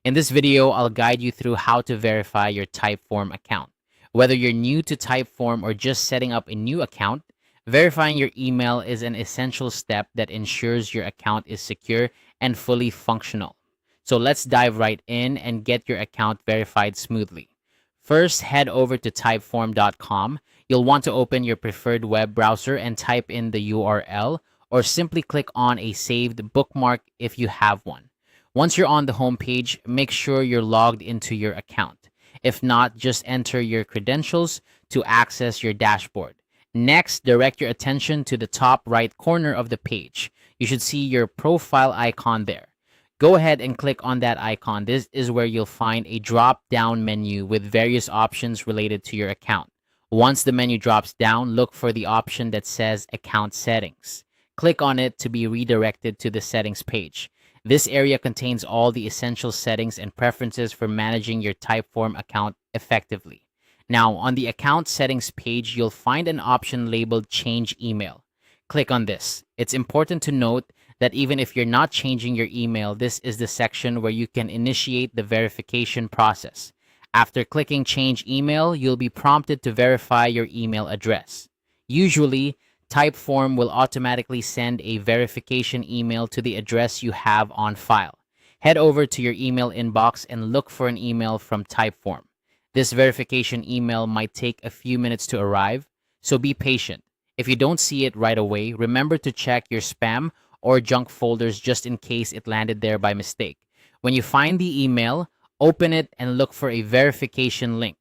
In this video, I'll guide you through how to verify your Typeform account. Whether you're new to Typeform or just setting up a new account, verifying your email is an essential step that ensures your account is secure and fully functional. So let's dive right in and get your account verified smoothly. First, head over to typeform.com. You'll want to open your preferred web browser and type in the URL, or simply click on a saved bookmark if you have one. Once you're on the home page, make sure you're logged into your account. If not, just enter your credentials to access your dashboard. Next, direct your attention to the top right corner of the page. You should see your profile icon there. Go ahead and click on that icon. This is where you'll find a drop-down menu with various options related to your account. Once the menu drops down, look for the option that says Account Settings. Click on it to be redirected to the settings page. This area contains all the essential settings and preferences for managing your Typeform account effectively. Now, on the account settings page, you'll find an option labeled Change Email. Click on this. It's important to note that even if you're not changing your email, this is the section where you can initiate the verification process. After clicking Change Email, you'll be prompted to verify your email address. Usually, Typeform will automatically send a verification email to the address you have on file. Head over to your email inbox and look for an email from Typeform. This verification email might take a few minutes to arrive, so be patient. If you don't see it right away, remember to check your spam or junk folders just in case it landed there by mistake. When you find the email, open it and look for a verification link.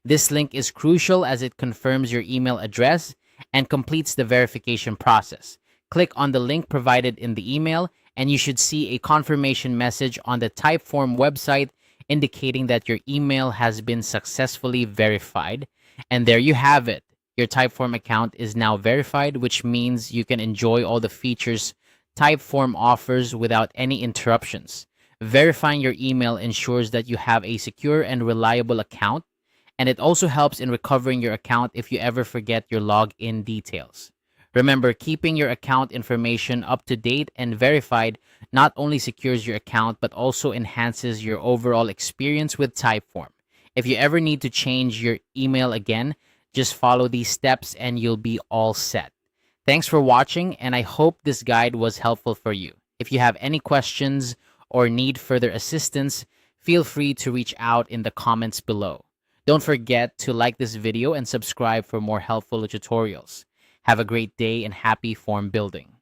This link is crucial as it confirms your email address and completes the verification process. Click on the link provided in the email, and you should see a confirmation message on the Typeform website indicating that your email has been successfully verified. And there you have it. Your Typeform account is now verified, which means you can enjoy all the features Typeform offers without any interruptions. Verifying your email ensures that you have a secure and reliable account, and it also helps in recovering your account if you ever forget your login details. Remember, keeping your account information up to date and verified not only secures your account but also enhances your overall experience with Typeform. If you ever need to change your email again, just follow these steps and you'll be all set. Thanks for watching, and I hope this guide was helpful for you. If you have any questions or need further assistance, feel free to reach out in the comments below. Don't forget to like this video and subscribe for more helpful tutorials. Have a great day and happy form building.